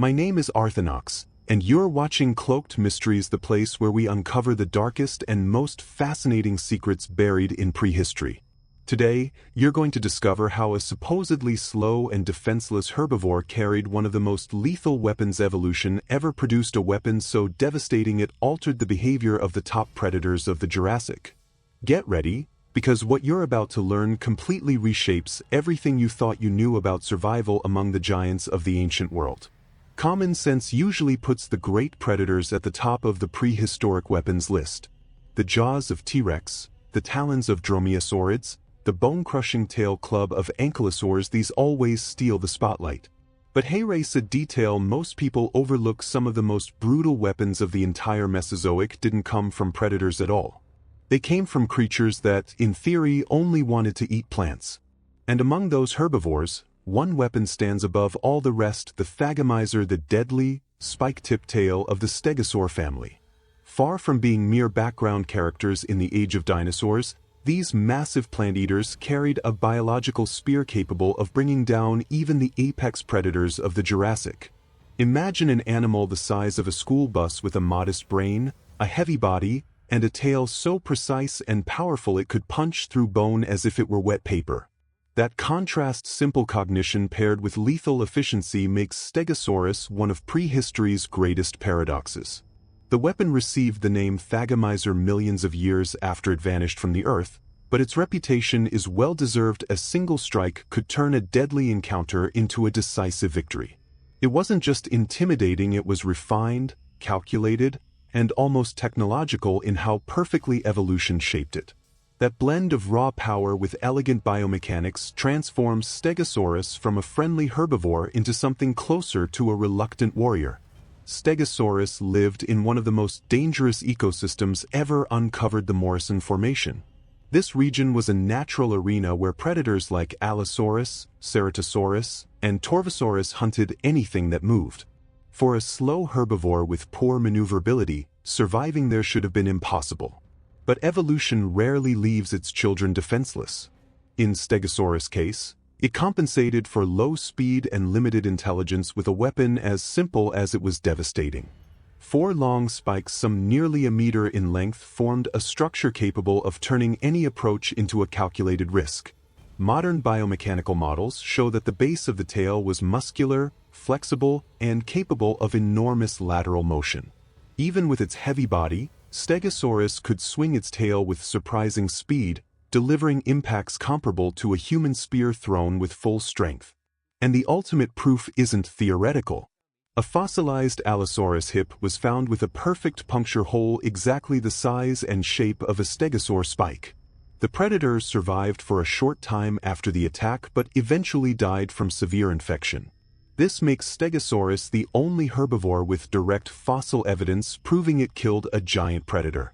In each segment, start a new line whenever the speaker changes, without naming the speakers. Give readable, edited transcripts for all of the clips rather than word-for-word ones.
My name is Arthinox, and you're watching Cloaked Mysteries, the place where we uncover the darkest and most fascinating secrets buried in prehistory. Today, you're going to discover how a supposedly slow and defenseless herbivore carried one of the most lethal weapons evolution ever produced, a weapon so devastating it altered the behavior of the top predators of the Jurassic. Get ready, because what you're about to learn completely reshapes everything you thought you knew about survival among the giants of the ancient world. Common sense usually puts the great predators at the top of the prehistoric weapons list. The jaws of T-Rex, the talons of dromaeosaurids, the bone-crushing tail club of ankylosaurs, these always steal the spotlight. But here's a detail most people overlook: some of the most brutal weapons of the entire Mesozoic didn't come from predators at all. They came from creatures that, in theory, only wanted to eat plants. And among those herbivores, one weapon stands above all the rest: the Thagomizer, the deadly, spike-tipped tail of the Stegosaur family. Far from being mere background characters in the age of dinosaurs, these massive plant-eaters carried a biological spear capable of bringing down even the apex predators of the Jurassic. Imagine an animal the size of a school bus with a modest brain, a heavy body, and a tail so precise and powerful it could punch through bone as if it were wet paper. That contrast, simple cognition paired with lethal efficiency, makes Stegosaurus one of prehistory's greatest paradoxes. The weapon received the name Thagomizer millions of years after it vanished from the Earth, but its reputation is well-deserved. A single strike could turn a deadly encounter into a decisive victory. It wasn't just intimidating, it was refined, calculated, and almost technological in how perfectly evolution shaped it. That blend of raw power with elegant biomechanics transforms Stegosaurus from a friendly herbivore into something closer to a reluctant warrior. Stegosaurus lived in one of the most dangerous ecosystems ever uncovered, the Morrison Formation. This region was a natural arena where predators like Allosaurus, Ceratosaurus, and Torvosaurus hunted anything that moved. For a slow herbivore with poor maneuverability, surviving there should have been impossible. But evolution rarely leaves its children defenseless. In Stegosaurus' case, it compensated for low speed and limited intelligence with a weapon as simple as it was devastating. 4 long spikes, some nearly a meter in length, formed a structure capable of turning any approach into a calculated risk. Modern biomechanical models show that the base of the tail was muscular, flexible, and capable of enormous lateral motion. Even with its heavy body, Stegosaurus could swing its tail with surprising speed, delivering impacts comparable to a human spear thrown with full strength. And the ultimate proof isn't theoretical. A fossilized Allosaurus hip was found with a perfect puncture hole exactly the size and shape of a stegosaur spike. The predator survived for a short time after the attack but eventually died from severe infection. This makes Stegosaurus the only herbivore with direct fossil evidence proving it killed a giant predator.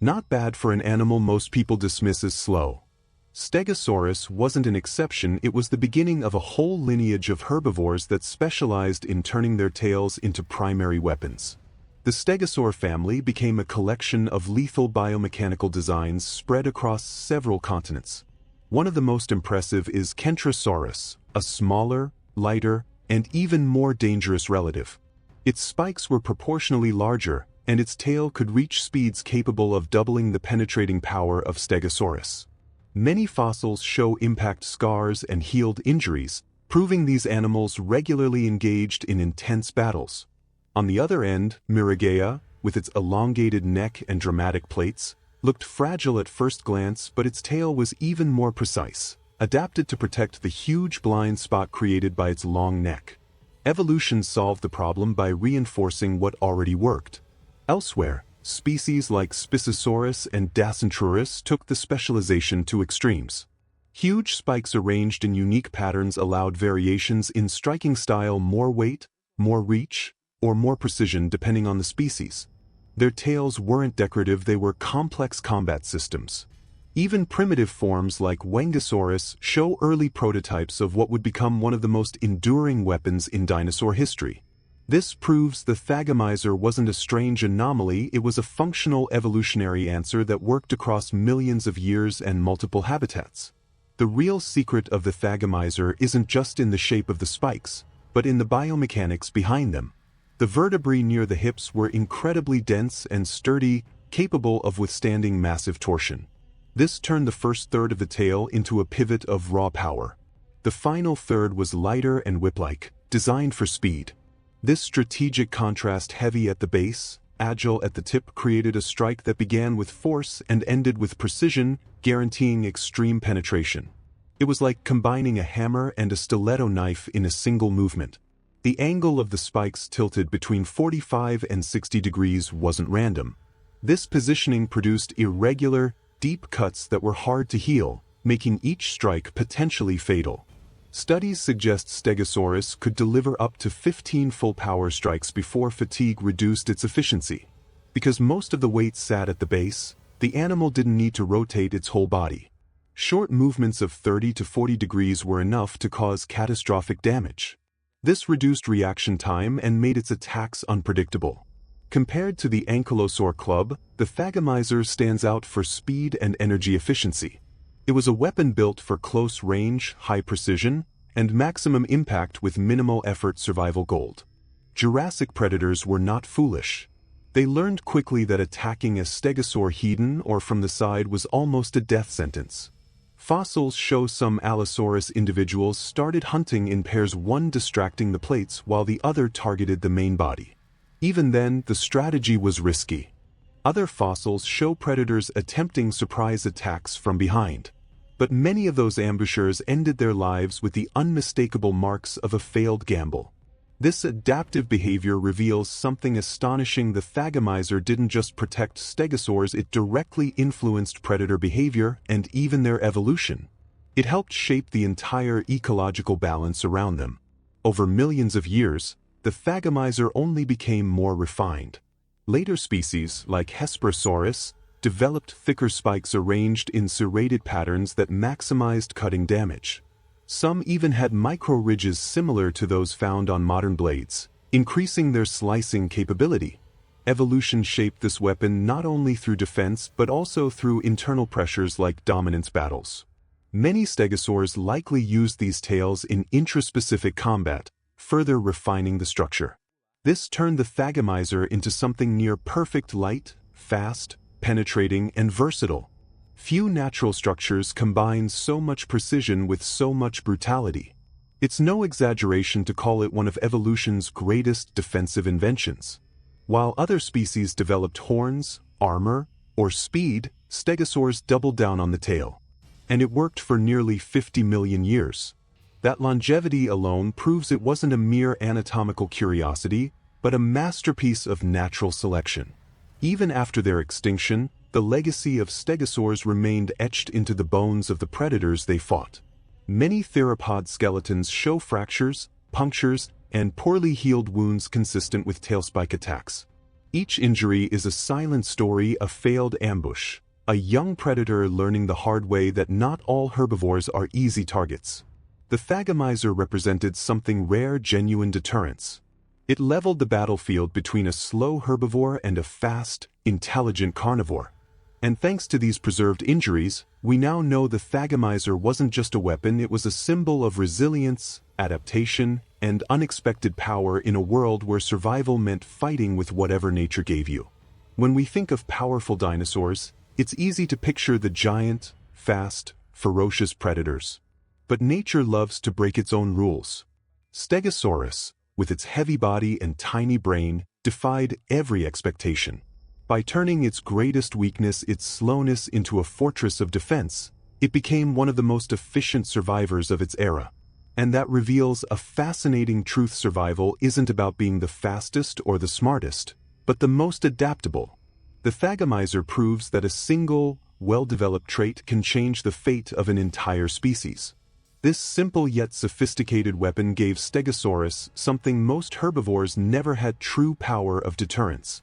Not bad for an animal most people dismiss as slow. Stegosaurus wasn't an exception, it was the beginning of a whole lineage of herbivores that specialized in turning their tails into primary weapons. The Stegosaur family became a collection of lethal biomechanical designs spread across several continents. One of the most impressive is Kentrosaurus, a smaller, lighter, and even more dangerous relative. Its spikes were proportionally larger, and its tail could reach speeds capable of doubling the penetrating power of Stegosaurus. Many fossils show impact scars and healed injuries, proving these animals regularly engaged in intense battles. On the other end, Miragaea, with its elongated neck and dramatic plates, looked fragile at first glance, but its tail was even more precise, adapted to protect the huge blind spot created by its long neck. Evolution solved the problem by reinforcing what already worked. Elsewhere, species like Spisosaurus and Dacentrurus took the specialization to extremes. Huge spikes arranged in unique patterns allowed variations in striking style: more weight, more reach, or more precision depending on the species. Their tails weren't decorative, they were complex combat systems. Even primitive forms like Wengosaurus show early prototypes of what would become one of the most enduring weapons in dinosaur history. This proves the Thagomizer wasn't a strange anomaly, it was a functional evolutionary answer that worked across millions of years and multiple habitats. The real secret of the Thagomizer isn't just in the shape of the spikes. but in the biomechanics behind them. The vertebrae near the hips were incredibly dense and sturdy, capable of withstanding massive torsion. This turned the first third of the tail into a pivot of raw power. The final third was lighter and whip-like, designed for speed. This strategic contrast, heavy at the base, agile at the tip, created a strike that began with force and ended with precision, guaranteeing extreme penetration. It was like combining a hammer and a stiletto knife in a single movement. The angle of the spikes, tilted between 45 and 60 degrees, wasn't random. This positioning produced irregular, deep cuts that were hard to heal, making each strike potentially fatal. Studies suggest Stegosaurus could deliver up to 15 full-power strikes before fatigue reduced its efficiency. Because most of the weight sat at the base, the animal didn't need to rotate its whole body. Short movements of 30 to 40 degrees were enough to cause catastrophic damage. This reduced reaction time and made its attacks unpredictable. Compared to the Ankylosaur club, the Thagomizer stands out for speed and energy efficiency. It was a weapon built for close range, high precision, and maximum impact with minimal effort. Survival gold. Jurassic predators were not foolish. They learned quickly that attacking a stegosaur hidden or from the side was almost a death sentence. Fossils show some Allosaurus individuals started hunting in pairs, one distracting the plates while the other targeted the main body. Even then, the strategy was risky. Other fossils show predators attempting surprise attacks from behind. But many of those ambushers ended their lives with the unmistakable marks of a failed gamble. This adaptive behavior reveals something astonishing. The Thagomizer didn't just protect stegosaurs, it directly influenced predator behavior and even their evolution. It helped shape the entire ecological balance around them. Over millions of years, the Thagomizer only became more refined. Later species, like Hesperosaurus, developed thicker spikes arranged in serrated patterns that maximized cutting damage. Some even had micro-ridges similar to those found on modern blades, increasing their slicing capability. Evolution shaped this weapon not only through defense but also through internal pressures like dominance battles. Many stegosaurs likely used these tails in intraspecific combat, further refining the structure. This turned the Thagomizer into something near perfect: light, fast, penetrating, and versatile. Few natural structures combine so much precision with so much brutality. It's no exaggeration to call it one of evolution's greatest defensive inventions. While other species developed horns, armor, or speed, stegosaurs doubled down on the tail. And it worked for nearly 50 million years. That longevity alone proves it wasn't a mere anatomical curiosity, but a masterpiece of natural selection. Even after their extinction, the legacy of stegosaurs remained etched into the bones of the predators they fought. Many theropod skeletons show fractures, punctures, and poorly healed wounds consistent with tailspike attacks. Each injury is a silent story, a failed ambush, a young predator learning the hard way that not all herbivores are easy targets. The Thagomizer represented something rare: genuine deterrence. It leveled the battlefield between a slow herbivore and a fast, intelligent carnivore. And thanks to these preserved injuries, we now know the Thagomizer wasn't just a weapon, it was a symbol of resilience, adaptation, and unexpected power in a world where survival meant fighting with whatever nature gave you. When we think of powerful dinosaurs, it's easy to picture the giant, fast, ferocious predators. But nature loves to break its own rules. Stegosaurus, with its heavy body and tiny brain, defied every expectation. By turning its greatest weakness, its slowness, into a fortress of defense, it became one of the most efficient survivors of its era. And that reveals a fascinating truth: survival isn't about being the fastest or the smartest, but the most adaptable. The Thagomizer proves that a single, well-developed trait can change the fate of an entire species. This simple yet sophisticated weapon gave Stegosaurus something most herbivores never had: true power of deterrence.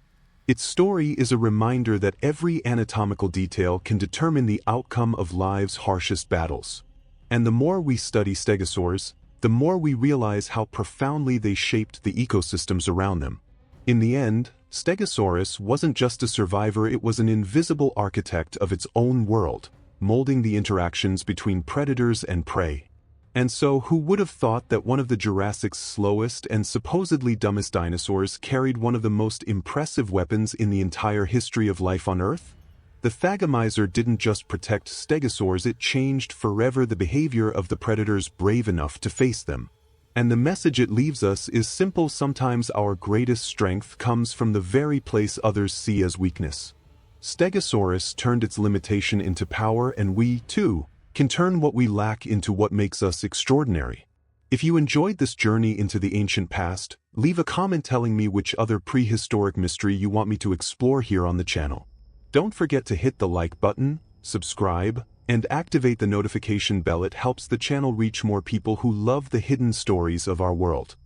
Its story is a reminder that every anatomical detail can determine the outcome of life's harshest battles. And the more we study stegosaurs, the more we realize how profoundly they shaped the ecosystems around them. In the end, Stegosaurus wasn't just a survivor, it was an invisible architect of its own world, molding the interactions between predators and prey. And so, who would have thought that one of the Jurassic's slowest and supposedly dumbest dinosaurs carried one of the most impressive weapons in the entire history of life on Earth? The Thagomizer didn't just protect stegosaurs, it changed forever the behavior of the predators brave enough to face them. And the message it leaves us is simple: sometimes our greatest strength comes from the very place others see as weakness. Stegosaurus turned its limitation into power, and we, too, can turn what we lack into what makes us extraordinary. If you enjoyed this journey into the ancient past, leave a comment telling me which other prehistoric mystery you want me to explore here on the channel. Don't forget to hit the like button, subscribe, and activate the notification bell. It helps the channel reach more people who love the hidden stories of our world.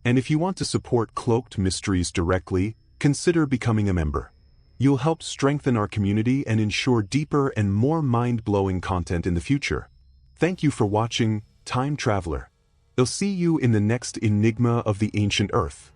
And if you want to support Cloaked Mysteries directly, consider becoming a member. You'll help strengthen our community and ensure deeper and more mind-blowing content in the future. Thank you for watching, Time Traveler. I'll see you in the next enigma of the ancient Earth.